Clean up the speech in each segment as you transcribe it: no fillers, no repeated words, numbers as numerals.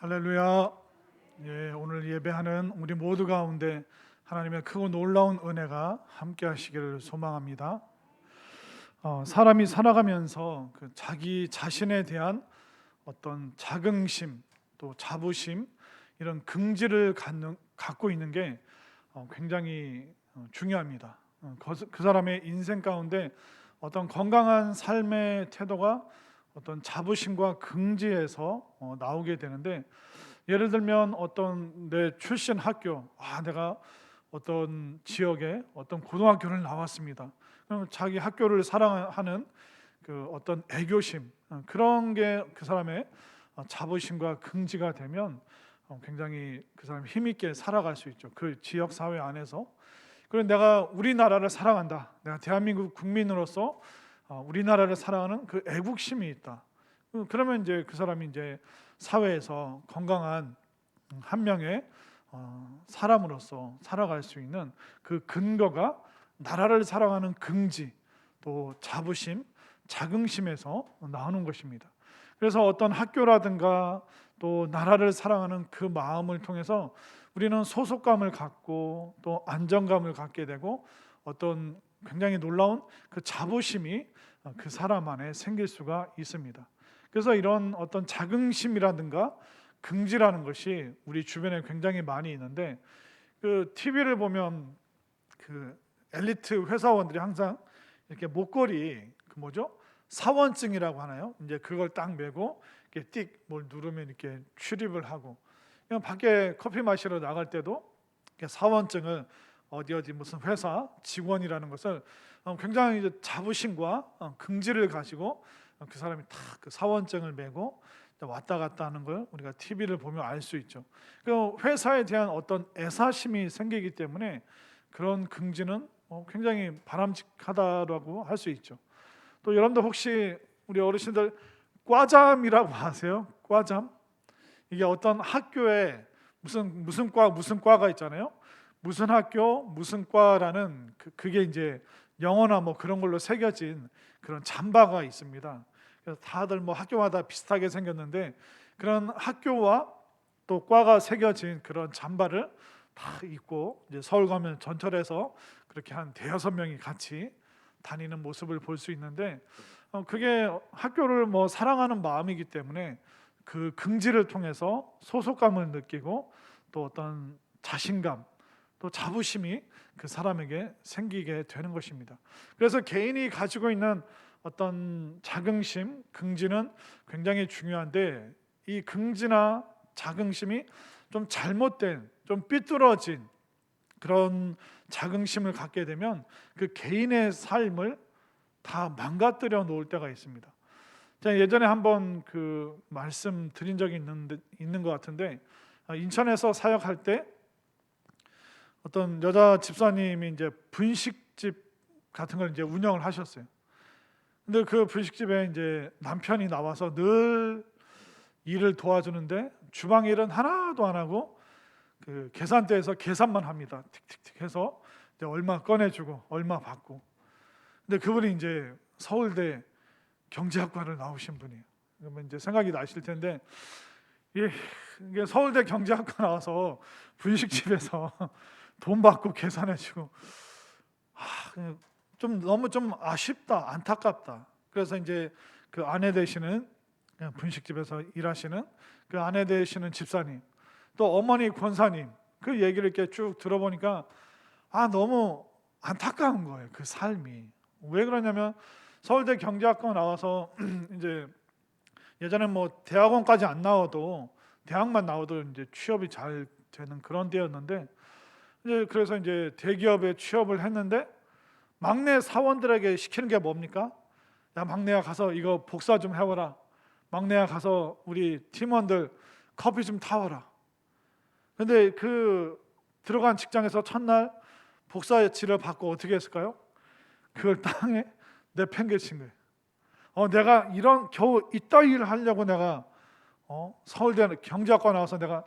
할렐루야. 예, 오늘 예배하는 우리 모두 가운데 하나님의 크고 놀라운 은혜가 함께 하시기를 소망합니다. 사람이 살아가면서 자기 자신에 대한 어떤 자긍심, 또 자부심, 이런 긍지를 갖고 있는 게 굉장히 중요합니다. 그 사람의 인생 가운데 어떤 건강한 삶의 태도가 어떤 자부심과 긍지에서 나오게 되는데, 예를 들면 어떤 내 출신 학교, 내가 어떤 지역에 어떤 고등학교를 나왔습니다. 그럼 자기 학교를 사랑하는 그 어떤 애교심, 그런 게 그 사람의 자부심과 긍지가 되면 굉장히 그 사람 힘 있게 살아갈 수 있죠. 그 지역 사회 안에서. 그리고 내가 우리나라를 사랑한다. 내가 대한민국 국민으로서 우리나라를 사랑하는 그 애국심이 있다. 그러면 이제 그 사람이 이제 사회에서 건강한 한 명의 사람으로서 살아갈 수 있는 그 근거가 나라를 사랑하는 긍지, 또 자부심, 자긍심에서 나오는 것입니다. 그래서 어떤 학교라든가 또 나라를 사랑하는 그 마음을 통해서 우리는 소속감을 갖고 또 안정감을 갖게 되고 어떤 굉장히 놀라운 그 자부심이 그 사람 안에 생길 수가 있습니다. 그래서 이런 어떤 자긍심이라든가 긍지라는 것이 우리 주변에 굉장히 많이 있는데, 그 TV를 보면 그 엘리트 회사원들이 항상 이렇게 목걸이 그 뭐죠? 사원증이라고 하나요? 이제 그걸 딱 메고 이렇게 띡 뭘 누르면 이렇게 출입을 하고, 그냥 밖에 커피 마시러 나갈 때도 이렇게 사원증을 어디 무슨 회사 직원이라는 것을 굉장히 이제 자부심과 긍지를 가지고 그 사람이 다 그 사원증을 메고 왔다 갔다 하는 걸 우리가 TV를 보면 알 수 있죠. 그 회사에 대한 어떤 애사심이 생기기 때문에 그런 긍지는 굉장히 바람직하다라고 할 수 있죠. 또 여러분들 혹시 우리 어르신들 과잠이라고 아세요? 과잠? 이게 어떤 학교에 무슨 과가 있잖아요. 무슨 학교 무슨 과라는 그게 이제 영어나 뭐 그런 걸로 새겨진 그런 잠바가 있습니다. 그래서 다들 뭐 학교마다 비슷하게 생겼는데, 그런 학교와 또 과가 새겨진 그런 잠바를 다 입고 이제 서울 가면 전철에서 그렇게 한 대여섯 명이 같이 다니는 모습을 볼 수 있는데, 그게 학교를 뭐 사랑하는 마음이기 때문에 그 긍지를 통해서 소속감을 느끼고 또 어떤 자신감, 또 자부심이 그 사람에게 생기게 되는 것입니다. 그래서 개인이 가지고 있는 어떤 자긍심, 긍지는 굉장히 중요한데, 이 긍지나 자긍심이 좀 잘못된, 좀 삐뚤어진 그런 자긍심을 갖게 되면 그 개인의 삶을 다 망가뜨려 놓을 때가 있습니다. 제가 예전에 한번 그 말씀 드린 적이 있는 것 같은데, 인천에서 사역할 때 어떤 여자 집사님이 이제 분식집 같은 걸 이제 운영을 하셨어요. 근데 그 분식집에 이제 남편이 나와서 늘 일을 도와주는데 주방 일은 하나도 안 하고 그 계산대에서 계산만 합니다. 틱틱틱 해서 이제 얼마 꺼내주고 얼마 받고. 근데 그분이 이제 서울대 경제학과를 나오신 분이에요. 그러면 이제 생각이 나실 텐데, 이게 서울대 경제학과 나와서 분식집에서 돈 받고 계산해주고, 좀 너무 좀 아쉽다, 안타깝다. 그래서 이제 그 아내 되시는, 그냥 분식집에서 일하시는 그 아내 되시는 집사님, 또 어머니 권사님, 그 얘기를 이렇게 쭉 들어보니까 너무 안타까운 거예요. 그 삶이 왜 그러냐면, 서울대 경제학과 나와서 이제 예전에 뭐 대학원까지 안 나와도, 대학만 나와도 이제 취업이 잘 되는 그런 때였는데, 이제 그래서 이제 대기업에 취업을 했는데 막내 사원들에게 시키는 게 뭡니까? 야, 막내야 가서 이거 복사 좀 해와라. 막내야 가서 우리 팀원들 커피 좀 타와라. 근데 그 들어간 직장에서 첫날 복사지를 받고 어떻게 했을까요? 그걸 땅에 내팽개친 거예요. 내가 이런 겨우 이따위 일을 하려고 내가 서울대 경제학과 나와서 내가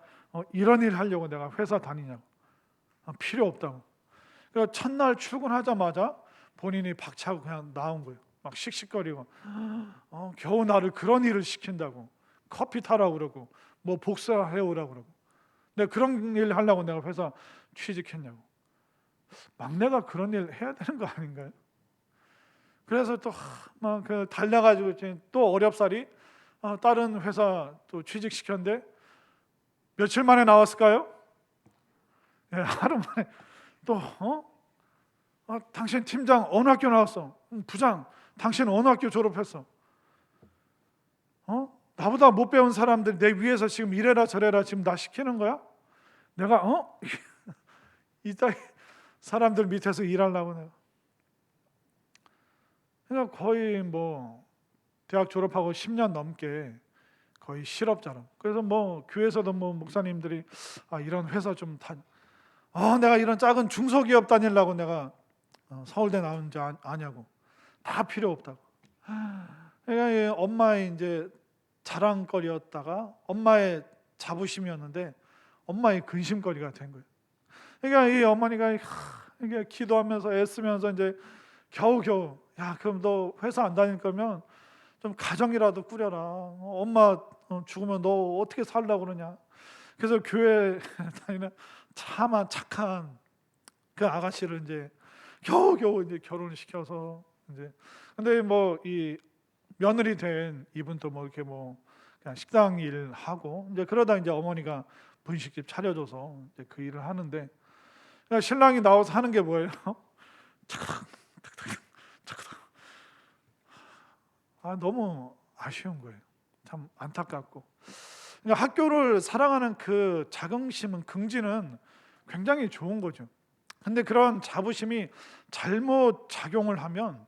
이런 일 하려고 내가 회사 다니냐고. 필요 없다고. 그러니까 첫날 출근하자마자 본인이 박차고 그냥 나온 거예요. 막 씩씩거리고 겨우 나를 그런 일을 시킨다고, 커피 타라고 그러고 뭐 복사해 오라고 그러고. 내가 그런 일 하려고 내가 회사 취직했냐고. 막내가 그런 일 해야 되는 거 아닌가요? 그래서 또 막 그 달려가지고 또 어렵사리 다른 회사 또 취직시켰는데 며칠 만에 나왔을까요? 예, 하루 만에 또 당신 팀장 어느 학교 나왔어? 부장 당신 어느 학교 졸업했어? 나보다 못 배운 사람들 내 위에서 지금 이래라 저래라 지금 나 시키는 거야? 내가 이따위 사람들 밑에서 일하려고 내가. 그러니까 거의 뭐 대학 졸업하고 10년 넘게 거의 실업자로. 그래서 뭐 교회에서도 뭐 목사님들이 이런 회사 좀 내가 이런 작은 중소기업 다니려고 내가 서울대 나온지 아냐고. 다 필요 없다고. 그러니까 엄마의 이제 자랑거리였다가 엄마의 자부심이었는데 엄마의 근심거리가 된 거예요. 그러니까 이 어머니가 이게 기도하면서 애쓰면서 이제 겨우겨우 그럼 너 회사 안 다닐 거면 좀 가정이라도 꾸려라. 엄마 죽으면 너 어떻게 살려고 그러냐. 그래서 교회 다니는 차만 착한 그 아가씨를 이제 겨우겨우 이제 결혼을 시켜서 이제. 근데 뭐 이 며느리 된 이분도 뭐 이렇게 뭐 그냥 식당 일 하고 이제 그러다 이제 어머니가 분식집 차려줘서 이제 그 일을 하는데, 그러니까 신랑이 나와서 하는 게 뭐예요? 너무 아쉬운 거예요. 참 안타깝고. 그러니까 학교를 사랑하는 그 자긍심은, 긍지는 굉장히 좋은 거죠. 근데 그런 자부심이 잘못 작용을 하면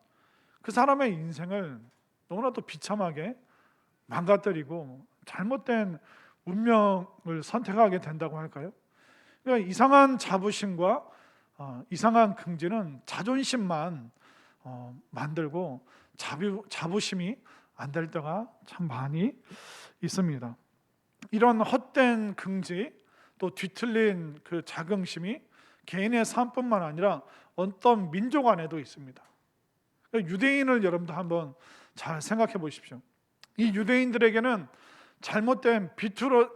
그 사람의 인생을 너무나도 비참하게 망가뜨리고 잘못된 운명을 선택하게 된다고 할까요? 그러니까 이상한 자부심과 이상한 긍지는 자존심만 만들고 자부심이 안 될 때가 참 많이 있습니다. 이런 헛된 긍지, 또 뒤틀린 그 자긍심이 개인의 삶뿐만 아니라 어떤 민족 안에도 있습니다. 유대인을 여러분도 한번 잘 생각해 보십시오. 이 유대인들에게는 잘못된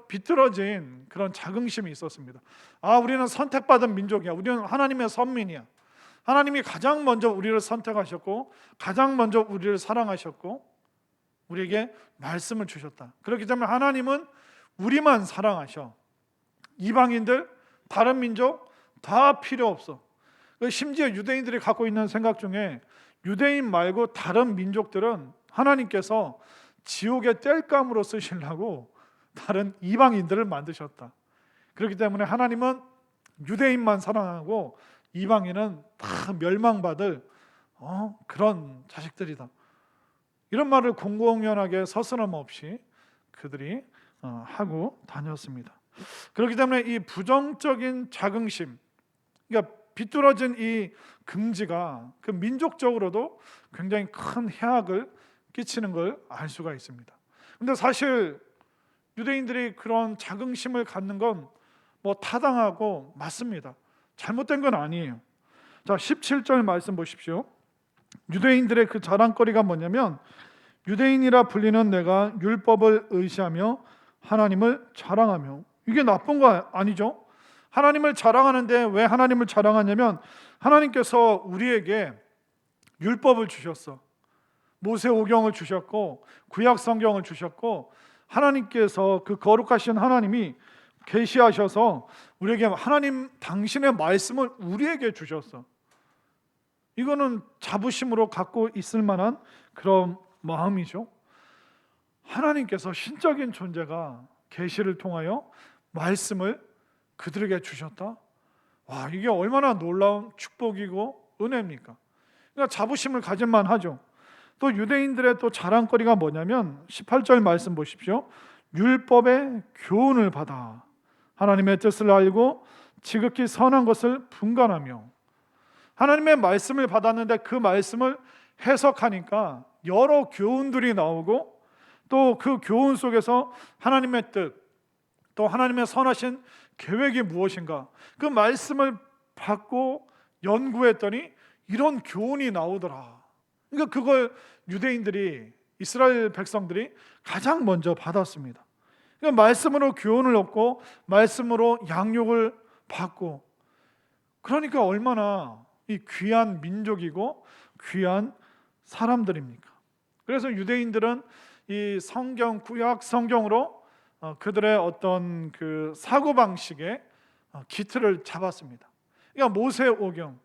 비틀어진 그런 자긍심이 있었습니다. 우리는 선택받은 민족이야. 우리는 하나님의 선민이야. 하나님이 가장 먼저 우리를 선택하셨고 가장 먼저 우리를 사랑하셨고 우리에게 말씀을 주셨다. 그렇기 때문에 하나님은 우리만 사랑하셔. 이방인들, 다른 민족 다 필요 없어. 심지어 유대인들이 갖고 있는 생각 중에 유대인 말고 다른 민족들은 하나님께서 지옥의 땔감으로 쓰시려고 다른 이방인들을 만드셨다. 그렇기 때문에 하나님은 유대인만 사랑하고 이방인은 다 멸망받을 그런 자식들이다. 이런 말을 공공연하게 서스럼없이 그들이 하고 다녔습니다. 그렇기 때문에 이 부정적인 자긍심, 그러니까 비뚤어진 이 긍지가 그 민족적으로도 굉장히 큰 해악을 끼치는 걸 알 수가 있습니다. 근데 사실 유대인들이 그런 자긍심을 갖는 건 뭐 타당하고 맞습니다. 잘못된 건 아니에요. 자, 17절 말씀 보십시오. 유대인들의 그 자랑거리가 뭐냐면 유대인이라 불리는 내가 율법을 의시하며 하나님을 자랑하며. 이게 나쁜 거 아니죠? 하나님을 자랑하는데 왜 하나님을 자랑하냐면 하나님께서 우리에게 율법을 주셨어. 모세오경을 주셨고 구약 성경을 주셨고 하나님께서 그 거룩하신 하나님이 계시하셔서 우리에게 하나님 당신의 말씀을 우리에게 주셨어. 이거는 자부심으로 갖고 있을 만한 그런 마음이죠. 하나님께서 신적인 존재가 계시를 통하여 말씀을 그들에게 주셨다. 이게 얼마나 놀라운 축복이고 은혜입니까? 그러니까 자부심을 가질만 하죠. 또 유대인들의 또 자랑거리가 뭐냐면 18절 말씀 보십시오. 율법의 교훈을 받아 하나님의 뜻을 알고 지극히 선한 것을 분간하며. 하나님의 말씀을 받았는데 그 말씀을 해석하니까 여러 교훈들이 나오고 또 그 교훈 속에서 하나님의 뜻, 또 하나님의 선하신 계획이 무엇인가, 그 말씀을 받고 연구했더니 이런 교훈이 나오더라. 그러니까 그걸 유대인들이, 이스라엘 백성들이 가장 먼저 받았습니다. 그러니까 말씀으로 교훈을 얻고 말씀으로 양육을 받고, 그러니까 얼마나 이 귀한 민족이고 귀한 사람들입니까? 그래서 유대인들은 이 성경, 구약 성경으로 그들의 어떤 그 사고 방식에 기틀을 잡았습니다. 그러니까 모세오경,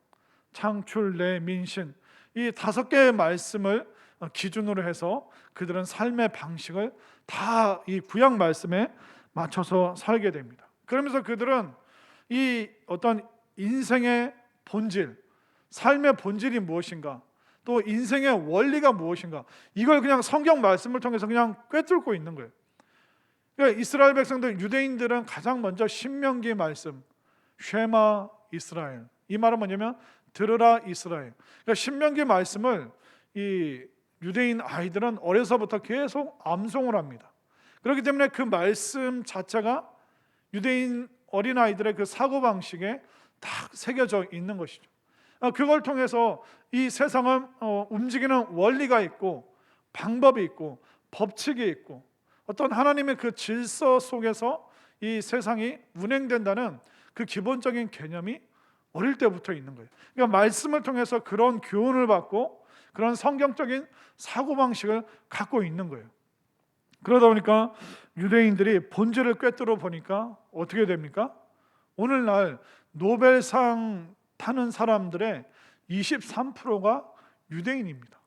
창출, 내, 민신, 이 5개의 말씀을 기준으로 해서 그들은 삶의 방식을 다 이 구약 말씀에 맞춰서 살게 됩니다. 그러면서 그들은 이 어떤 인생의 본질, 삶의 본질이 무엇인가, 또 인생의 원리가 무엇인가, 이걸 그냥 성경 말씀을 통해서 그냥 꿰뚫고 있는 거예요. 그러니까 이스라엘 백성들, 유대인들은 가장 먼저 신명기 말씀, 쉐마 이스라엘, 이 말은 뭐냐면 들으라 이스라엘. 그러니까 신명기 말씀을 이 유대인 아이들은 어려서부터 계속 암송을 합니다. 그렇기 때문에 그 말씀 자체가 유대인 어린 아이들의 그 사고 방식에 딱 새겨져 있는 것이죠. 그걸 통해서 이 세상은 움직이는 원리가 있고 방법이 있고 법칙이 있고 어떤 하나님의 그 질서 속에서 이 세상이 운행된다는 그 기본적인 개념이 어릴 때부터 있는 거예요. 그러니까 말씀을 통해서 그런 교훈을 받고 그런 성경적인 사고방식을 갖고 있는 거예요. 그러다 보니까 유대인들이 본질을 꿰뚫어 보니까 어떻게 됩니까? 오늘날 노벨상 타는 사람들의 23%가 유대인입니다.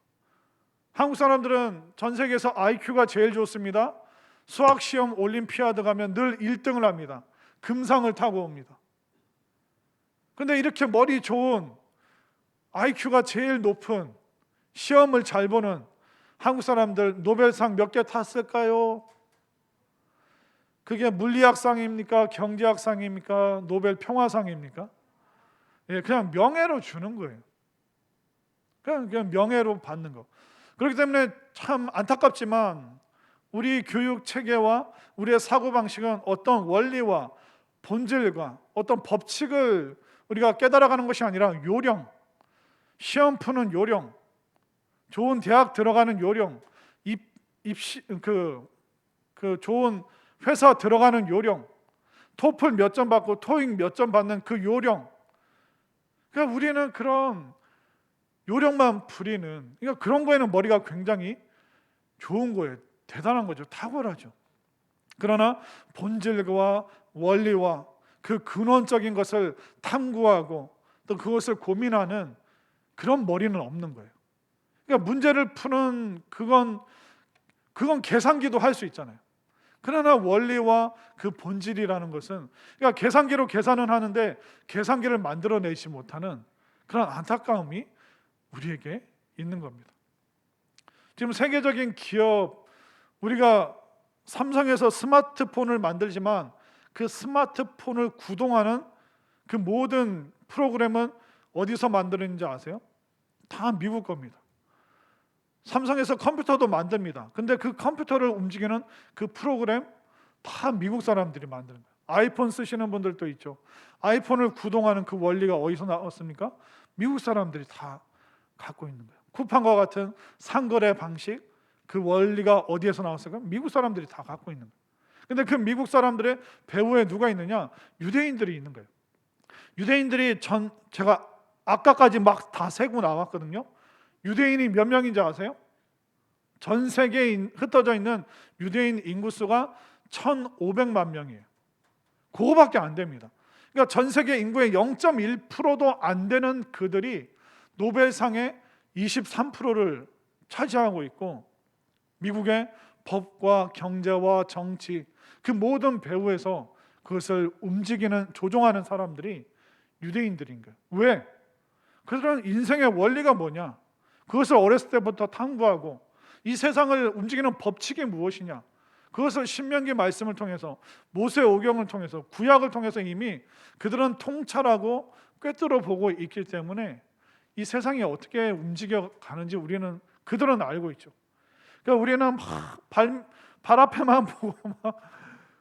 한국 사람들은 전 세계에서 IQ가 제일 좋습니다. 수학시험 올림피아드 가면 늘 1등을 합니다. 금상을 타고 옵니다. 근데 이렇게 머리 좋은, IQ가 제일 높은, 시험을 잘 보는 한국 사람들 노벨상 몇 개 탔을까요? 그게 물리학상입니까? 경제학상입니까? 노벨 평화상입니까? 그냥 명예로 주는 거예요. 그냥 명예로 받는 거. 그렇기 때문에 참 안타깝지만 우리 교육 체계와 우리의 사고방식은 어떤 원리와 본질과 어떤 법칙을 우리가 깨달아가는 것이 아니라 요령, 시험 푸는 요령, 좋은 대학 들어가는 요령, 좋은 회사 들어가는 요령, 토플 몇 점 받고 토익 몇 점 받는 그 요령. 그러니까 우리는 그런 요령만 부리는, 그러니까 그런 거에는 머리가 굉장히 좋은 거예요. 대단한 거죠. 탁월하죠. 그러나 본질과 원리와 그 근원적인 것을 탐구하고 또 그것을 고민하는 그런 머리는 없는 거예요. 그러니까 문제를 푸는 그건 계산기도 할 수 있잖아요. 그러나 원리와 그 본질이라는 것은, 그러니까 계산기로 계산은 하는데 계산기를 만들어내지 못하는 그런 안타까움이 우리에게 있는 겁니다. 지금 세계적인 기업, 우리가 삼성에서 스마트폰을 만들지만 그 스마트폰을 구동하는 그 모든 프로그램은 어디서 만드는지 아세요? 다 미국 겁니다. 삼성에서 컴퓨터도 만듭니다. 근데 그 컴퓨터를 움직이는 그 프로그램 다 미국 사람들이 만드는 거예요. 아이폰 쓰시는 분들도 있죠. 아이폰을 구동하는 그 원리가 어디서 나왔습니까? 미국 사람들이 다 갖고 있는 거예요. 쿠팡과 같은 상거래 방식, 그 원리가 어디에서 나왔을까? 미국 사람들이 다 갖고 있는 거예요. 근데 그 미국 사람들의 배후에 누가 있느냐? 유대인들이 있는 거예요. 유대인들이 제가 아까까지 막 다 세고 나왔거든요. 유대인이 몇 명인지 아세요? 전 세계에 흩어져 있는 유대인 인구수가 1,500만 명이에요. 그거밖에 안 됩니다. 그러니까 전 세계 인구의 0.1%도 안 되는 그들이 노벨상의 23%를 차지하고 있고, 미국의 법과 경제와 정치, 그 모든 배후에서 그것을 움직이는, 조종하는 사람들이 유대인들인 거예요. 왜? 그들은 인생의 원리가 뭐냐? 그것을 어렸을 때부터 탐구하고, 이 세상을 움직이는 법칙이 무엇이냐? 그것을 신명기 말씀을 통해서, 모세오경을 통해서, 구약을 통해서 이미 그들은 통찰하고 꿰뚫어 보고 있기 때문에 이 세상이 어떻게 움직여 가는지 그들은 알고 있죠. 그러니까 우리는 막 발 앞에만 보고 막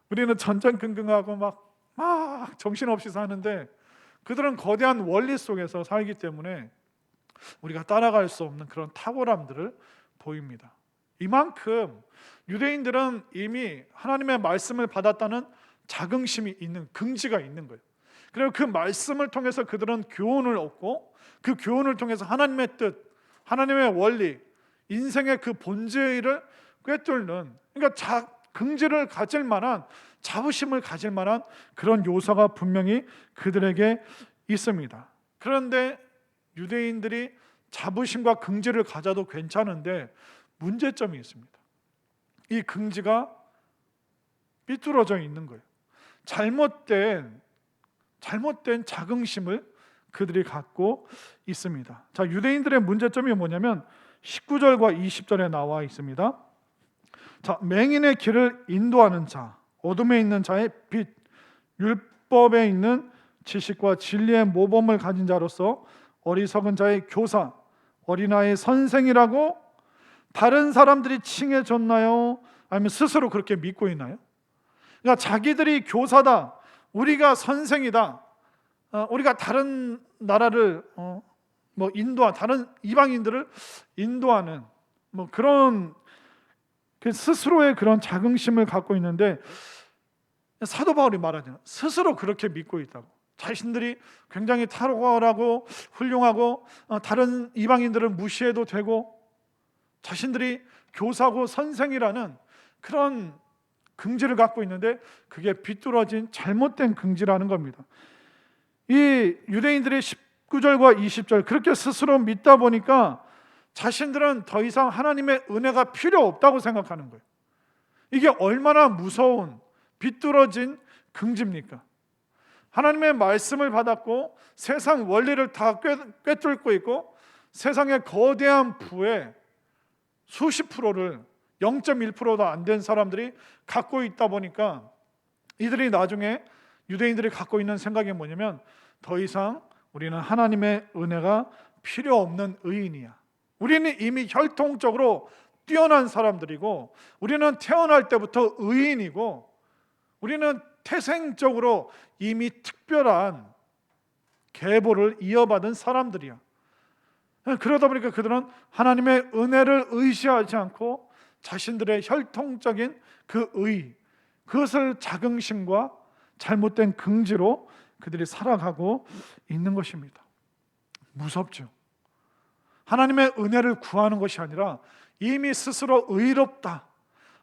우리는 전전긍긍하고 막 정신없이 사는데, 그들은 거대한 원리 속에서 살기 때문에 우리가 따라갈 수 없는 그런 탁월함들을 보입니다. 이만큼 유대인들은 이미 하나님의 말씀을 받았다는 자긍심이 있는, 긍지가 있는 거예요. 그리고 그 말씀을 통해서 그들은 교훈을 얻고, 그 교훈을 통해서 하나님의 뜻, 하나님의 원리, 인생의 그 본질을 꿰뚫는, 그러니까 긍지를 가질 만한, 자부심을 가질 만한 그런 요소가 분명히 그들에게 있습니다. 그런데 유대인들이 자부심과 긍지를 가져도 괜찮은데 문제점이 있습니다. 이 긍지가 삐뚤어져 있는 거예요. 잘못된 자긍심을 그들이 갖고 있습니다. 자, 유대인들의 문제점이 뭐냐면 19절과 20절에 나와 있습니다. 자, 맹인의 길을 인도하는 자, 어둠에 있는 자의 빛, 율법에 있는 지식과 진리의 모범을 가진 자로서 어리석은 자의 교사, 어린아이의 선생이라고 다른 사람들이 칭해줬나요? 아니면 스스로 그렇게 믿고 있나요? 그러니까 자기들이 교사다, 우리가 선생이다, 우리가 다른 나라를 다른 이방인들을 인도하는 그런 스스로의 그런 자긍심을 갖고 있는데, 사도 바울이 말하잖아요. 스스로 그렇게 믿고 있다고. 자신들이 굉장히 탁월하고 훌륭하고 다른 이방인들을 무시해도 되고, 자신들이 교사고 선생이라는 그런 긍지를 갖고 있는데 그게 비뚤어진 잘못된 긍지라는 겁니다. 이 유대인들의 19절과 20절 그렇게 스스로 믿다 보니까 자신들은 더 이상 하나님의 은혜가 필요 없다고 생각하는 거예요. 이게 얼마나 무서운 비뚤어진 긍지입니까? 하나님의 말씀을 받았고 세상 원리를 다 꿰뚫고 있고 세상의 거대한 부의 수십 프로를 0.1%도 안 된 사람들이 갖고 있다 보니까 이들이 나중에 유대인들이 갖고 있는 생각이 뭐냐면 더 이상 우리는 하나님의 은혜가 필요 없는 의인이야. 우리는 이미 혈통적으로 뛰어난 사람들이고 우리는 태어날 때부터 의인이고 우리는 태생적으로 이미 특별한 계보를 이어받은 사람들이야. 그러다 보니까 그들은 하나님의 은혜를 의지하지 않고 자신들의 혈통적인 그 의, 그것을 자긍심과 잘못된 긍지로 그들이 살아가고 있는 것입니다. 무섭죠. 하나님의 은혜를 구하는 것이 아니라 이미 스스로 의롭다,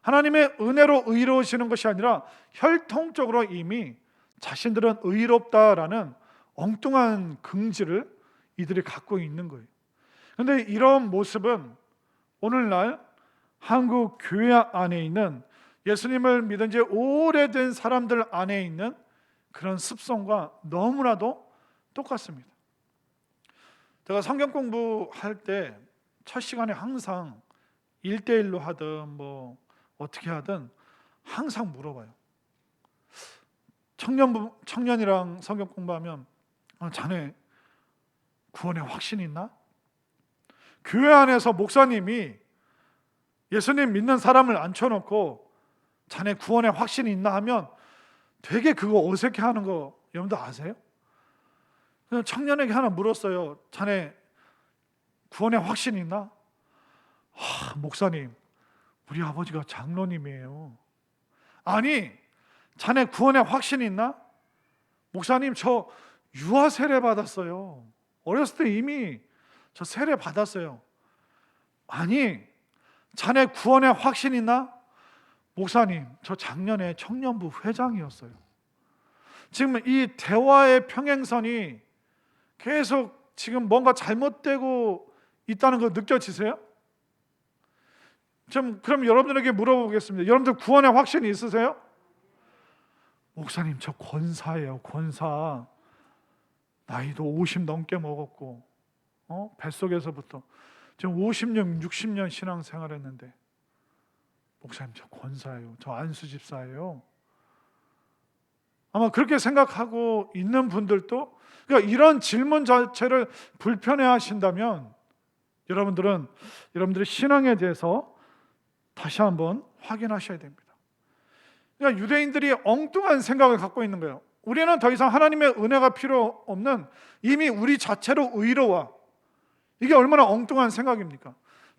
하나님의 은혜로 의로우시는 것이 아니라 혈통적으로 이미 자신들은 의롭다라는 엉뚱한 긍지를 이들이 갖고 있는 거예요. 그런데 이런 모습은 오늘날 한국 교회 안에 있는 예수님을 믿은 지 오래된 사람들 안에 있는 그런 습성과 너무나도 똑같습니다. 제가 성경 공부할 때 첫 시간에 항상 1대1로 하든 어떻게 하든 항상 물어봐요. 청년이랑 성경 공부하면 자네 구원에 확신이 있나? 교회 안에서 목사님이 예수님 믿는 사람을 앉혀놓고 자네 구원에 확신이 있나 하면 되게 그거 어색해하는 거 여러분들 아세요? 그래서 청년에게 하나 물었어요. 자네 구원에 확신이 있나? 목사님, 우리 아버지가 장로님이에요. 아니, 자네 구원에 확신이 있나? 목사님, 저 유아 세례 받았어요. 어렸을 때 이미 저 세례 받았어요. 아니, 자네 구원에 확신 있나? 목사님, 저 작년에 청년부 회장이었어요. 지금 이 대화의 평행선이 계속 지금 뭔가 잘못되고 있다는 거 느껴지세요? 그럼 여러분들에게 물어보겠습니다. 여러분들 구원에 확신이 있으세요? 목사님, 저 권사예요. 권사. 나이도 50 넘게 먹었고 뱃속에서부터 지금 50년, 60년 신앙생활 했는데 목사님, 저 권사예요. 저 안수집사예요. 아마 그렇게 생각하고 있는 분들도, 그러니까 이런 질문 자체를 불편해 하신다면 여러분들의 신앙에 대해서 다시 한번 확인하셔야 됩니다. 그러니까 유대인들이 엉뚱한 생각을 갖고 있는 거예요. 우리는 더 이상 하나님의 은혜가 필요 없는, 이미 우리 자체로 의로워. 이게 얼마나 엉뚱한 생각입니까?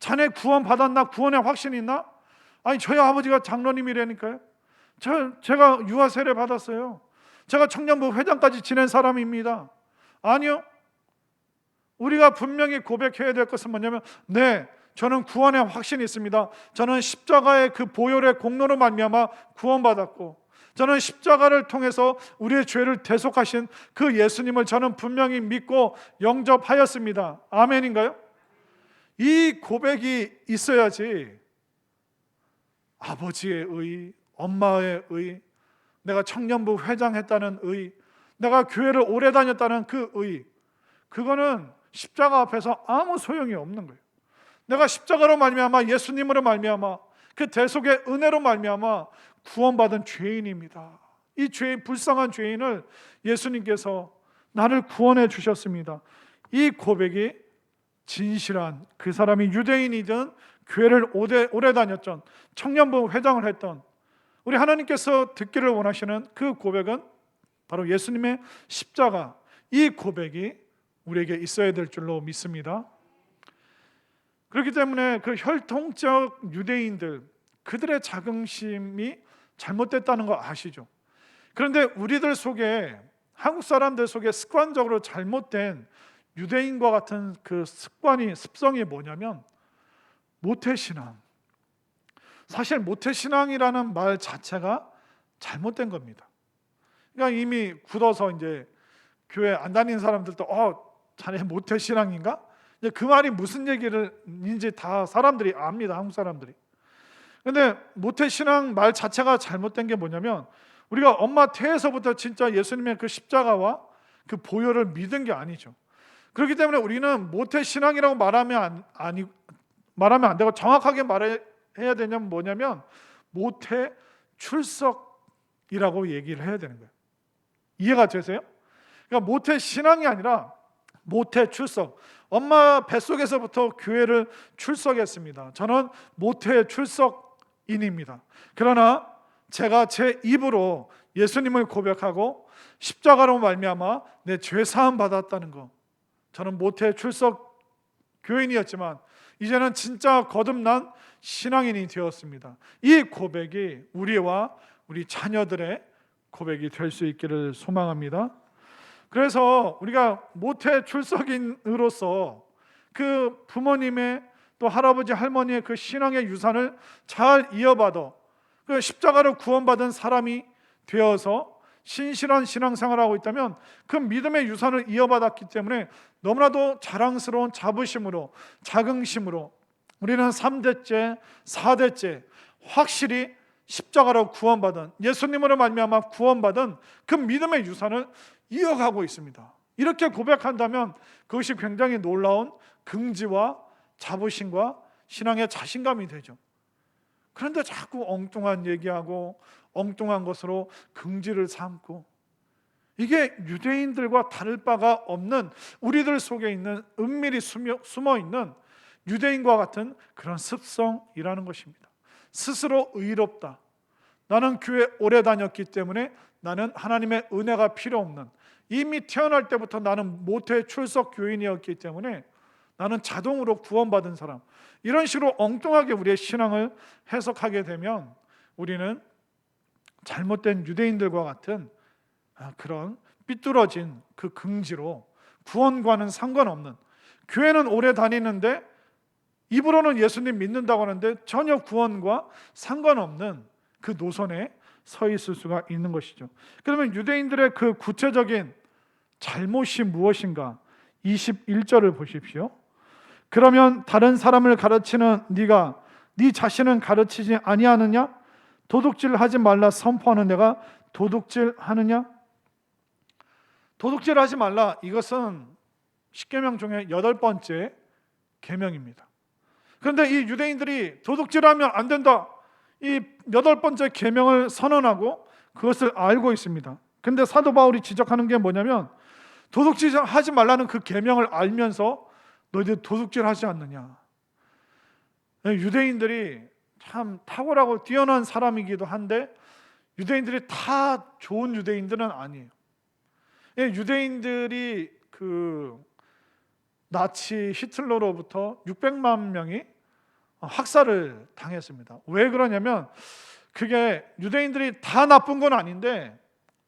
자네 구원 받았나? 구원의 확신이 있나? 아니 저희 아버지가 장로님이라니까요. 제가 유아 세례 받았어요. 제가 청년부 회장까지 지낸 사람입니다. 아니요. 우리가 분명히 고백해야 될 것은 뭐냐면, 네, 저는 구원의 확신이 있습니다. 저는 십자가의 그 보혈의 공로로 말미암아 구원받았고, 저는 십자가를 통해서 우리의 죄를 대속하신 그 예수님을 저는 분명히 믿고 영접하였습니다. 아멘인가요? 이 고백이 있어야지 아버지의 의, 엄마의 의, 내가 청년부 회장했다는 의, 내가 교회를 오래 다녔다는 그 의, 그거는 십자가 앞에서 아무 소용이 없는 거예요. 내가 십자가로 말미암아, 예수님으로 말미암아, 그 대속의 은혜로 말미암아 구원받은 죄인입니다. 이 죄인, 불쌍한 죄인을 예수님께서 나를 구원해 주셨습니다. 이 고백이 진실한, 그 사람이 유대인이든 교회를 오래 다녔던, 청년부 회장을 했던, 우리 하나님께서 듣기를 원하시는 그 고백은 바로 예수님의 십자가, 이 고백이 우리에게 있어야 될 줄로 믿습니다. 그렇기 때문에 그 혈통적 유대인들, 그들의 자긍심이 잘못됐다는 거 아시죠? 그런데 우리들 속에, 한국 사람들 속에 습관적으로 잘못된 유대인과 같은 그 습성이 뭐냐면 모태신앙. 사실 모태신앙이라는 말 자체가 잘못된 겁니다. 그러니까 이미 굳어서 이제 교회 안 다니는 사람들도 자네 모태신앙인가? 그 말이 무슨 얘기인지 다 사람들이 압니다. 한국 사람들이. 근데 모태신앙 말 자체가 잘못된 게 뭐냐면, 우리가 엄마 태에서부터 진짜 예수님의 그 십자가와 그 보혈을 믿은 게 아니죠. 그렇기 때문에 우리는 모태신앙이라고 말하면 안 되고, 정확하게 말해야 되냐면 뭐냐면 모태 출석이라고 얘기를 해야 되는 거예요. 이해가 되세요? 그러니까 모태 신앙이 아니라 모태 출석. 엄마 뱃속에서부터 교회를 출석했습니다. 저는 모태 출석인입니다. 그러나 제가 제 입으로 예수님을 고백하고 십자가로 말미암아 내 죄 사함 받았다는 거, 저는 모태 출석 교인이었지만 이제는 진짜 거듭난 신앙인이 되었습니다. 이 고백이 우리와 우리 자녀들의 고백이 될 수 있기를 소망합니다. 그래서 우리가 모태 출석인으로서 그 부모님의, 또 할아버지 할머니의 그 신앙의 유산을 잘 이어받아 그 십자가로 구원받은 사람이 되어서 신실한 신앙생활을 하고 있다면, 그 믿음의 유산을 이어받았기 때문에 너무나도 자랑스러운 자부심으로, 자긍심으로 우리는 3대째, 4대째 확실히 십자가로 구원받은, 예수님으로 말미암아 구원받은 그 믿음의 유산을 이어가고 있습니다. 이렇게 고백한다면 그것이 굉장히 놀라운 긍지와 자부심과 신앙의 자신감이 되죠. 그런데 자꾸 엉뚱한 얘기하고 엉뚱한 것으로 긍지를 삼고, 이게 유대인들과 다를 바가 없는, 우리들 속에 있는 은밀히 숨어 있는 유대인과 같은 그런 습성이라는 것입니다. 스스로 의롭다, 나는 교회 오래 다녔기 때문에 나는 하나님의 은혜가 필요 없는, 이미 태어날 때부터 나는 모태 출석 교인이었기 때문에 나는 자동으로 구원받은 사람, 이런 식으로 엉뚱하게 우리의 신앙을 해석하게 되면 우리는 잘못된 유대인들과 같은 그런 삐뚤어진 그 긍지로 구원과는 상관없는, 교회는 오래 다니는데 입으로는 예수님 믿는다고 하는데 전혀 구원과 상관없는 그 노선에 서 있을 수가 있는 것이죠. 그러면 유대인들의 그 구체적인 잘못이 무엇인가? 21절을 보십시오. 그러면 다른 사람을 가르치는 네가 네 자신은 가르치지 아니하느냐? 도둑질하지 말라 선포하는 내가 도둑질하느냐? 도둑질하지 말라, 이것은 십계명 중에 8번째 계명입니다. 그런데 이 유대인들이 도둑질하면 안 된다, 이 8번째 계명을 선언하고 그것을 알고 있습니다. 그런데 사도 바울이 지적하는 게 뭐냐면, 도둑질하지 말라는 그 계명을 알면서 너희들 도둑질하지 않느냐. 유대인들이 참 탁월하고 뛰어난 사람이기도 한데 유대인들이 다 좋은 유대인들은 아니에요. 유대인들이 그 나치 히틀러로부터 600만 명이 학살을 당했습니다. 왜 그러냐면 그게 유대인들이 다 나쁜 건 아닌데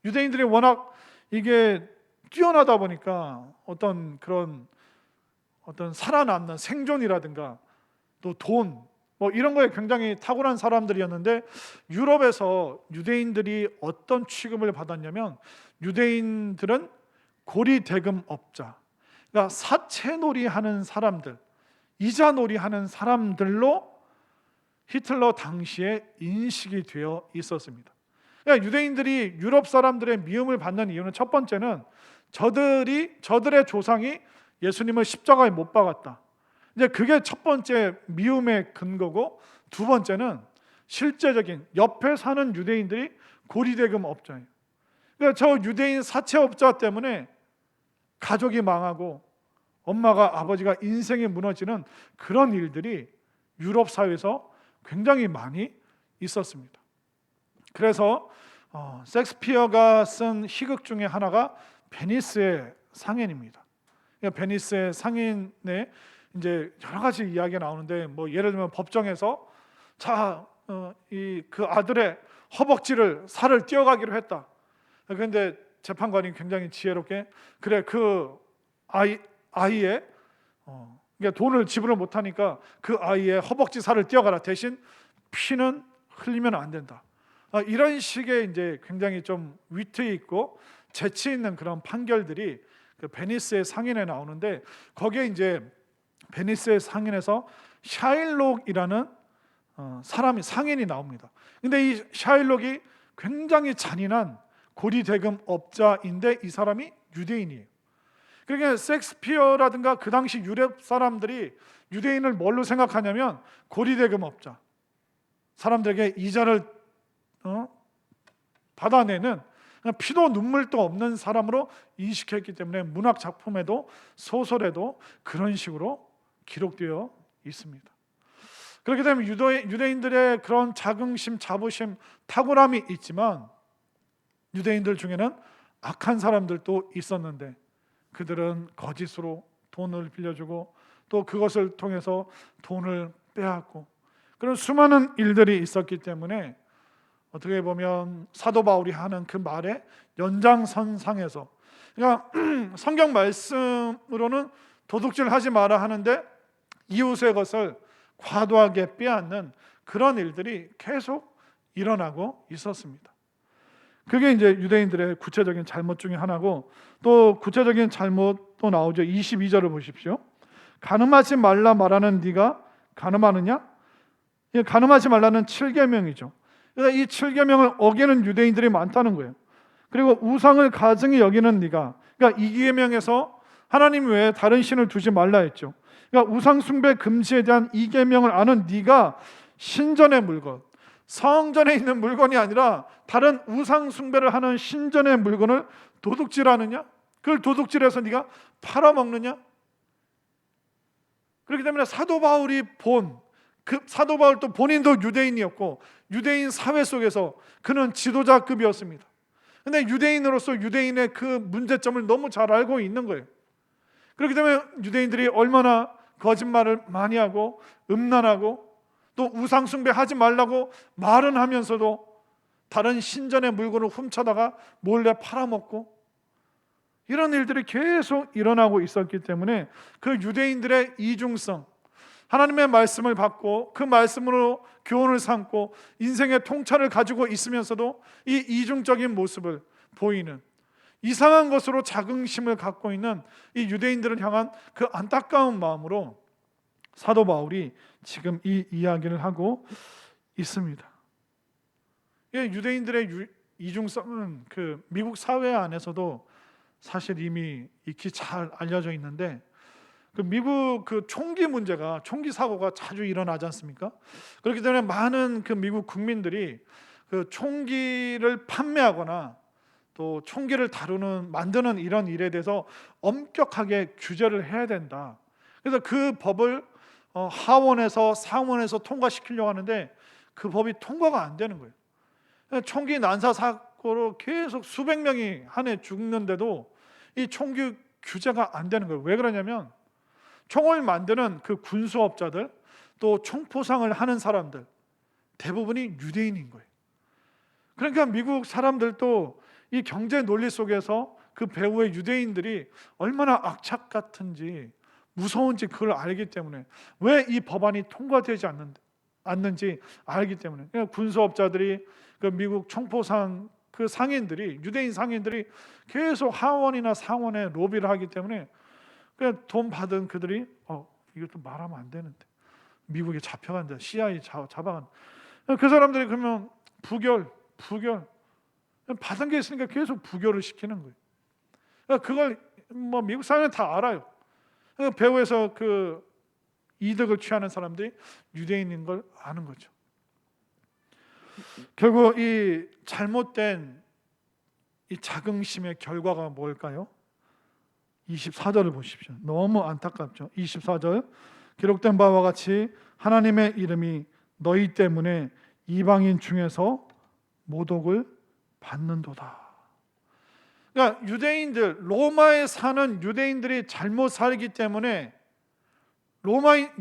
유대인들이 워낙 이게 뛰어나다 보니까 어떤 살아남는 생존이라든가 또 돈 뭐 이런 거에 굉장히 탁월한 사람들이었는데 유럽에서 유대인들이 어떤 취급을 받았냐면 유대인들은 고리대금업자, 그러니까 사채놀이 하는 사람들, 이자놀이 하는 사람들로 히틀러 당시에 인식이 되어 있었습니다. 그러니까 유대인들이 유럽 사람들의 미움을 받는 이유는 첫 번째는 저들의 조상이 예수님을 십자가에 못 박았다. 이제 그게 첫 번째 미움의 근거고, 두 번째는 실제적인 옆에 사는 유대인들이 고리대금 업자예요. 그러니까 저 유대인 사채업자 때문에 가족이 망하고 엄마가 아버지가 인생이 무너지는 그런 일들이 유럽 사회에서 굉장히 많이 있었습니다. 그래서 셰익스피어가 쓴 희극 중에 하나가 베니스의 상인입니다. 그러니까 베니스의 상인에 이제 여러 가지 이야기가 나오는데 뭐 예를 들면 법정에서 그 아들의 허벅지를 살을 떼어가기로 했다. 그런데 재판관이 굉장히 지혜롭게 그래 그 아이의 그러니까 돈을 지불을 못하니까 그 아이의 허벅지 살을 떼어가라. 대신 피는 흘리면 안 된다. 이런 식의 이제 굉장히 좀 위트 있고 재치 있는 그런 판결들이 그 베니스의 상인에 나오는데 거기에 이제 베니스의 상인에서 샤일록이라는 사람이 상인이 나옵니다. 근데 이 샤일록이 굉장히 잔인한 고리대금 업자인데 이 사람이 유대인이에요. 그러니까 셰익스피어라든가 그 당시 유럽 사람들이 유대인을 뭘로 생각하냐면 고리대금 업자, 사람들에게 이자를 받아내는 피도 눈물도 없는 사람으로 인식했기 때문에 문학 작품에도 소설에도 그런 식으로 기록되어 있습니다. 그렇게 되면 유대인들의 그런 자긍심, 자부심, 탁월함이 있지만 유대인들 중에는 악한 사람들도 있었는데 그들은 거짓으로 돈을 빌려주고 또 그것을 통해서 돈을 빼앗고 그런 수많은 일들이 있었기 때문에 어떻게 보면 사도 바울이 하는 그 말의 연장선상에서, 그러니까 성경 말씀으로는 도둑질하지 마라 하는데 이웃의 것을 과도하게 빼앗는 그런 일들이 계속 일어나고 있었습니다. 그게 이제 유대인들의 구체적인 잘못 중에 하나고, 또 구체적인 잘못도 나오죠. 22절을 보십시오. 가늠하지 말라 말하는 네가 가늠하느냐? 가늠하지 말라는 7계명이죠. 그러니까 이 7계명을 어기는 유대인들이 많다는 거예요. 그리고 우상을 가증히 여기는 네가, 그러니까 이 계명에서 하나님 외에 다른 신을 두지 말라 했죠. 그러니까 우상 숭배 금지에 대한 이 계명을 아는 네가 신전의 물건, 성전에 있는 물건이 아니라 다른 우상 숭배를 하는 신전의 물건을 도둑질하느냐? 그걸 도둑질해서 네가 팔아먹느냐? 그렇기 때문에 사도 바울이 사도 바울도 본인도 유대인이었고 유대인 사회 속에서 그는 지도자급이었습니다. 근데 유대인으로서 유대인의 그 문제점을 너무 잘 알고 있는 거예요. 그렇기 때문에 유대인들이 얼마나 거짓말을 많이 하고 음란하고 또 우상 숭배하지 말라고 말은 하면서도 다른 신전의 물건을 훔쳐다가 몰래 팔아먹고 이런 일들이 계속 일어나고 있었기 때문에 그 유대인들의 이중성, 하나님의 말씀을 받고 그 말씀으로 교훈을 삼고 인생의 통찰을 가지고 있으면서도 이 이중적인 모습을 보이는 이상한 것으로 자긍심을 갖고 있는 이 유대인들을 향한 그 안타까운 마음으로 사도 바울이 지금 이 이야기를 하고 있습니다. 유대인들의 이중성은 그 미국 사회 안에서도 사실 이미 익히 잘 알려져 있는데, 그 미국 그 총기 문제가, 총기 사고가 자주 일어나지 않습니까? 그렇기 때문에 많은 그 미국 국민들이 그 총기를 판매하거나 또 총기를 만드는 이런 일에 대해서 엄격하게 규제를 해야 된다. 그래서 그 법을 하원에서 상원에서 통과시키려고 하는데 그 법이 통과가 안 되는 거예요. 총기 난사 사고로 계속 수백 명이 한 해 죽는데도 이 총기 규제가 안 되는 거예요. 왜 그러냐면 총을 만드는 그 군수업자들, 또 총포상을 하는 사람들 대부분이 유대인인 거예요. 그러니까 미국 사람들도 이 경제 논리 속에서 그 배후의 유대인들이 얼마나 악착 같은지 무서운지 그걸 알기 때문에, 왜 이 법안이 통과되지 않는지 알기 때문에, 그러니까 군수업자들이, 그 미국 총포상 그 상인들이, 유대인 상인들이 계속 하원이나 상원에 로비를 하기 때문에, 그냥 돈 받은 그들이 이것도 말하면 안 되는데 미국에 잡혀간다, CIA 잡아간다. 그 사람들이 그러면 부결 받은 게 있으니까 계속 부결을 시키는 거예요. 그걸 뭐 미국 사람은 다 알아요. 배후에서 그 이득을 취하는 사람들이 유대인인 걸 아는 거죠. 결국 이 잘못된 이 자긍심의 결과가 뭘까요? 24절을 보십시오. 너무 안타깝죠. 24절, 기록된 바와 같이 하나님의 이름이 너희 때문에 이방인 중에서 모독을 받는도다. 그러니까 유대인들, 로마에 사는 유대인들이 잘못 살기 때문에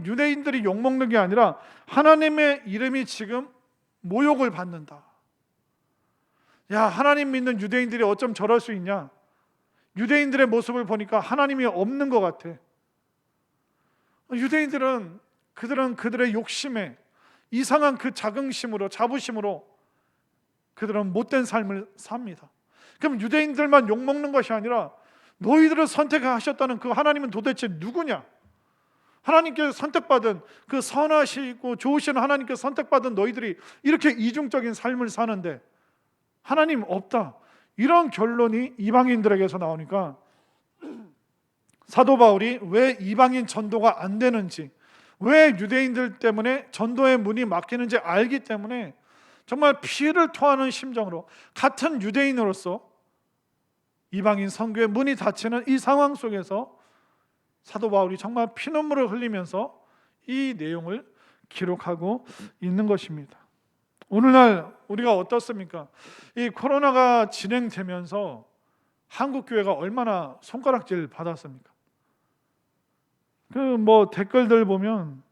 유대인들이 욕먹는 게 아니라 하나님의 이름이 지금 모욕을 받는다. 야, 하나님 믿는 유대인들이 어쩜 저럴 수 있냐? 유대인들의 모습을 보니까 하나님이 없는 것 같아. 유대인들은 그들의 욕심에, 이상한 그 자긍심으로, 자부심으로 그들은 못된 삶을 삽니다. 그럼 유대인들만 욕먹는 것이 아니라 너희들을 선택하셨다는 그 하나님은 도대체 누구냐? 하나님께서 선택받은, 그 선하시고 좋으신 하나님께서 선택받은 너희들이 이렇게 이중적인 삶을 사는데 하나님 없다, 이런 결론이 이방인들에게서 나오니까 사도 바울이 왜 이방인 전도가 안 되는지, 왜 유대인들 때문에 전도의 문이 막히는지 알기 때문에 정말 피를 토하는 심정으로, 같은 유대인으로서 이방인 선교의 문이 닫히는 이 상황 속에서 사도 바울이 정말 피눈물을 흘리면서 이 내용을 기록하고 있는 것입니다. 오늘날 우리가 어떻습니까? 이 코로나가 진행되면서 한국 교회가 얼마나 손가락질 받았습니까? 그 뭐 댓글들 보면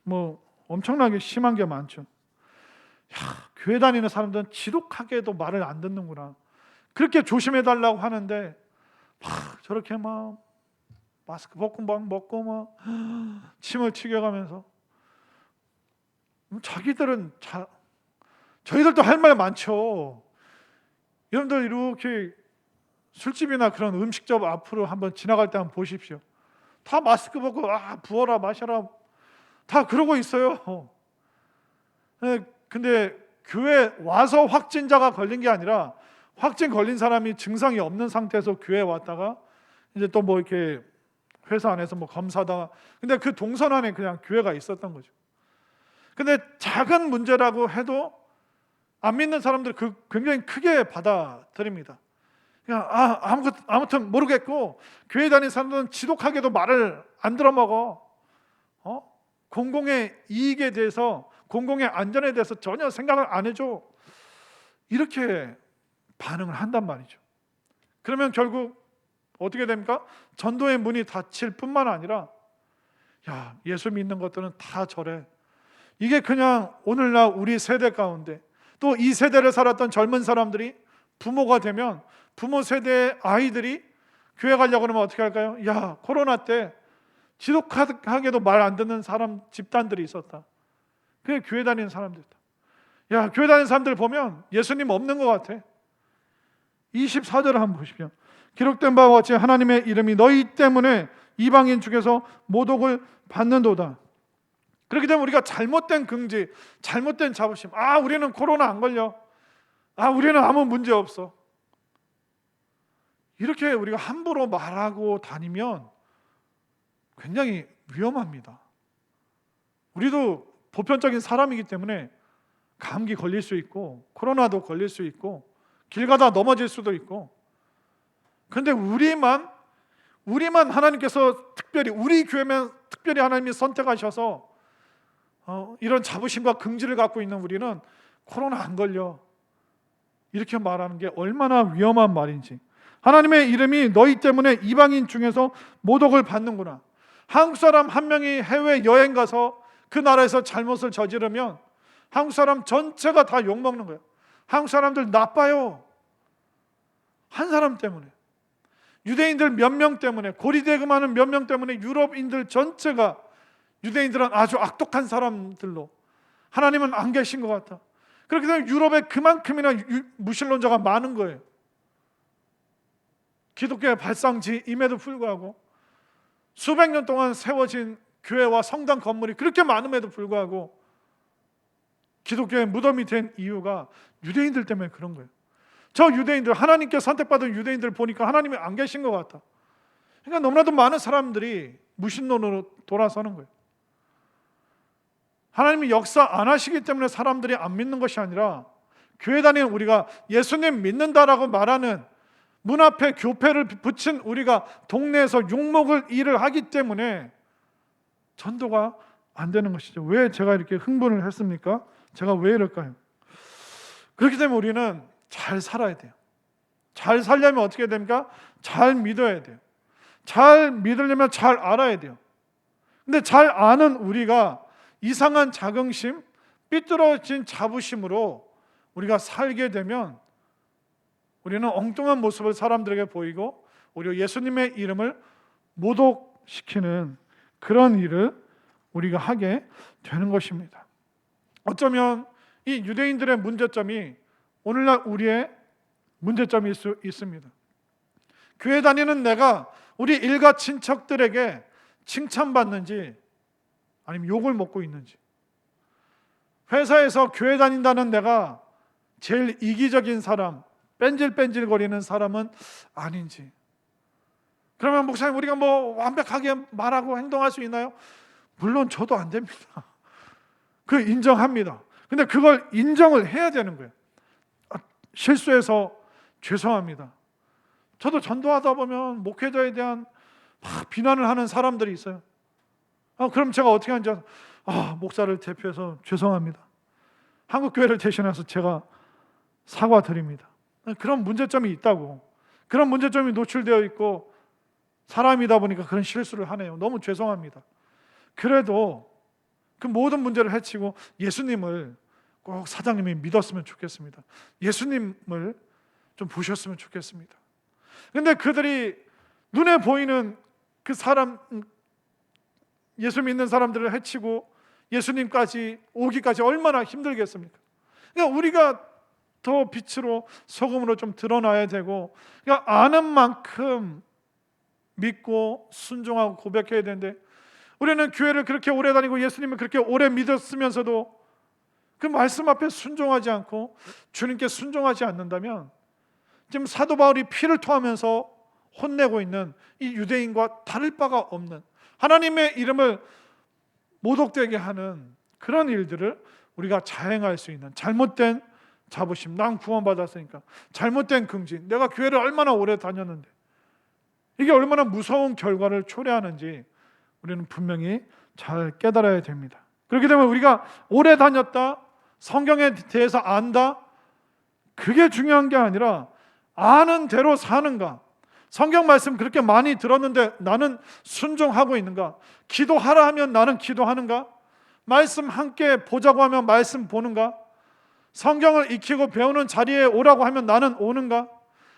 뭐 엄청나게 심한 게 많죠. 야, 교회 다니는 사람들은 지독하게도 말을 안 듣는구나. 그렇게 조심해 달라고 하는데 저렇게 막 마스크 벗고 막 먹고 막 침을 튀겨가면서, 저희들도 할 말 많죠. 여러분들 이렇게 술집이나 그런 음식점 앞으로 한번 지나갈 때 한번 보십시오. 다 마스크 벗고 부어라 마셔라 다 그러고 있어요. 근데 교회 와서 확진자가 걸린 게 아니라 확진 걸린 사람이 증상이 없는 상태에서 교회에 왔다가 이제 또 뭐 이렇게 회사 안에서 뭐 검사다가, 근데 그 동선 안에 그냥 교회가 있었던 거죠. 근데 작은 문제라고 해도 안 믿는 사람들 굉장히 크게 받아들입니다. 그냥 아무튼 모르겠고, 교회 다니는 사람들은 지독하게도 말을 안 들어먹어. 공공의 이익에 대해서, 공공의 안전에 대해서 전혀 생각을 안 해줘. 이렇게 반응을 한단 말이죠. 그러면 결국 어떻게 됩니까? 전도의 문이 닫힐 뿐만 아니라, 야, 예수 믿는 것들은 다 저래. 이게 그냥 오늘날 우리 세대 가운데, 또 이 세대를 살았던 젊은 사람들이 부모가 되면 부모 세대의 아이들이 교회 가려고 그러면 어떻게 할까요? 야, 코로나 때 지독하게도 말 안 듣는 사람 집단들이 있었다. 그게 교회 다니는 사람들이다. 야, 교회 다니는 사람들 보면 예수님 없는 것 같아. 24절을 한번 보십시오. 기록된 바와 같이 하나님의 이름이 너희 때문에 이방인 중에서 모독을 받는도다. 그렇기 때문에 우리가 잘못된 긍지, 잘못된 자부심, 우리는 코로나 안 걸려, 우리는 아무 문제 없어, 이렇게 우리가 함부로 말하고 다니면 굉장히 위험합니다. 우리도 보편적인 사람이기 때문에 감기 걸릴 수 있고 코로나도 걸릴 수 있고 길 가다 넘어질 수도 있고, 그런데 우리만 하나님께서 특별히, 우리 교회면 특별히 하나님이 선택하셔서 이런 자부심과 긍지를 갖고 있는 우리는 코로나 안 걸려, 이렇게 말하는 게 얼마나 위험한 말인지. 하나님의 이름이 너희 때문에 이방인 중에서 모독을 받는구나. 한국 사람 한 명이 해외 여행 가서 그 나라에서 잘못을 저지르면 한국 사람 전체가 다 욕먹는 거예요. 한국 사람들 나빠요. 한 사람 때문에, 유대인들 몇 명 때문에, 고리대금하는 몇 명 때문에 유럽인들 전체가 유대인들은 아주 악독한 사람들로, 하나님은 안 계신 것 같아. 그렇게 되면 유럽에 그만큼이나 무신론자가 많은 거예요. 기독교의 발상지임에도 불구하고, 수백 년 동안 세워진 교회와 성당 건물이 그렇게 많음에도 불구하고 기독교의 무덤이 된 이유가 유대인들 때문에 그런 거예요. 저 유대인들, 하나님께 선택받은 유대인들 보니까 하나님이 안 계신 것 같아. 그러니까 너무나도 많은 사람들이 무신론으로 돌아서는 거예요. 하나님이 역사 안 하시기 때문에 사람들이 안 믿는 것이 아니라, 교회 다니는 우리가 예수님 믿는다라고 말하는 문 앞에 교패를 붙인 우리가 동네에서 욕먹을 일을 하기 때문에 전도가 안 되는 것이죠. 왜 제가 이렇게 흥분을 했습니까? 제가 왜 이럴까요? 그렇기 때문에 우리는 잘 살아야 돼요. 잘 살려면 어떻게 됩니까? 잘 믿어야 돼요. 잘 믿으려면 잘 알아야 돼요. 근데 잘 아는 우리가 이상한 자긍심, 삐뚤어진 자부심으로 우리가 살게 되면 우리는 엉뚱한 모습을 사람들에게 보이고 오히려 예수님의 이름을 모독시키는 그런 일을 우리가 하게 되는 것입니다. 어쩌면 이 유대인들의 문제점이 오늘날 우리의 문제점일 수 있습니다. 교회 다니는 내가 우리 일가 친척들에게 칭찬받는지 아니면 욕을 먹고 있는지, 회사에서 교회 다닌다는 내가 제일 이기적인 사람, 뺀질뺀질거리는 사람은 아닌지. 그러면 목사님, 우리가 뭐 완벽하게 말하고 행동할 수 있나요? 물론 저도 안 됩니다. 그 인정합니다. 근데 그걸 인정을 해야 되는 거예요. 실수해서 죄송합니다. 저도 전도하다 보면 목회자에 대한 막 비난을 하는 사람들이 있어요. 그럼 제가 어떻게 하는지, 목사를 대표해서 죄송합니다. 한국교회를 대신해서 제가 사과드립니다. 그런 문제점이 있다고, 그런 문제점이 노출되어 있고 사람이다 보니까 그런 실수를 하네요. 너무 죄송합니다. 그래도 그 모든 문제를 해치고 예수님을 꼭 사장님이 믿었으면 좋겠습니다. 예수님을 좀 보셨으면 좋겠습니다. 근데 그들이 눈에 보이는 그 사람, 예수 믿는 사람들을 해치고 예수님까지 오기까지 얼마나 힘들겠습니까? 그러니까 우리가 더 빛으로 소금으로 좀 드러나야 되고, 그러니까 아는 만큼 믿고 순종하고 고백해야 되는데, 우리는 교회를 그렇게 오래 다니고 예수님을 그렇게 오래 믿었으면서도 그 말씀 앞에 순종하지 않고 주님께 순종하지 않는다면 지금 사도 바울이 피를 토하면서 혼내고 있는 이 유대인과 다를 바가 없는, 하나님의 이름을 모독되게 하는 그런 일들을 우리가 자행할 수 있는 잘못된 자부심, 난 구원받았으니까, 잘못된 긍지, 내가 교회를 얼마나 오래 다녔는데 이게 얼마나 무서운 결과를 초래하는지 우리는 분명히 잘 깨달아야 됩니다. 그렇기 때문에 우리가 오래 다녔다, 성경에 대해서 안다, 그게 중요한 게 아니라 아는 대로 사는가, 성경 말씀 그렇게 많이 들었는데 나는 순종하고 있는가, 기도하라 하면 나는 기도하는가, 말씀 함께 보자고 하면 말씀 보는가, 성경을 익히고 배우는 자리에 오라고 하면 나는 오는가,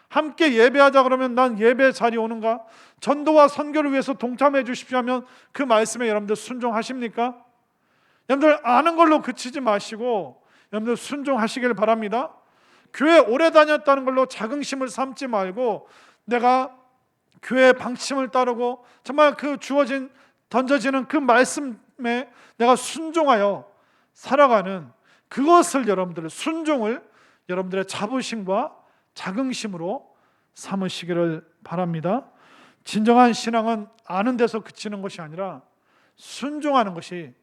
함께 예배하자 그러면 난 예배 자리에 오는가, 전도와 선교를 위해서 동참해 주십시오 하면 그 말씀에 여러분들 순종하십니까? 여러분들 아는 걸로 그치지 마시고 여러분들 순종하시길 바랍니다. 교회 오래 다녔다는 걸로 자긍심을 삼지 말고 내가 교회의 방침을 따르고 정말 그 주어진 던져지는 그 말씀에 내가 순종하여 살아가는 그것을, 여러분들의 순종을 여러분들의 자부심과 자긍심으로 삼으시기를 바랍니다. 진정한 신앙은 아는 데서 그치는 것이 아니라 순종하는 것이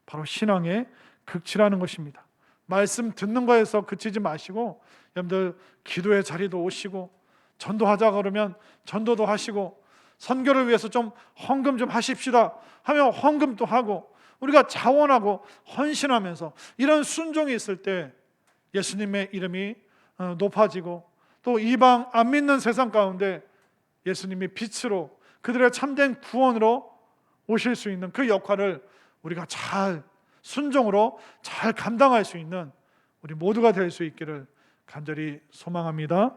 바로 신앙의 극치라는 것입니다. 말씀 듣는 거에서 그치지 마시고 여러분들 기도의 자리도 오시고, 전도하자 그러면 전도도 하시고, 선교를 위해서 좀 헌금 좀 하십시다 하면 헌금도 하고, 우리가 자원하고 헌신하면서 이런 순종이 있을 때 예수님의 이름이 높아지고, 또 이방 안 믿는 세상 가운데 예수님이 빛으로 그들의 참된 구원으로 오실 수 있는 그 역할을 우리가 잘 순종으로 잘 감당할 수 있는 우리 모두가 될 수 있기를 간절히 소망합니다.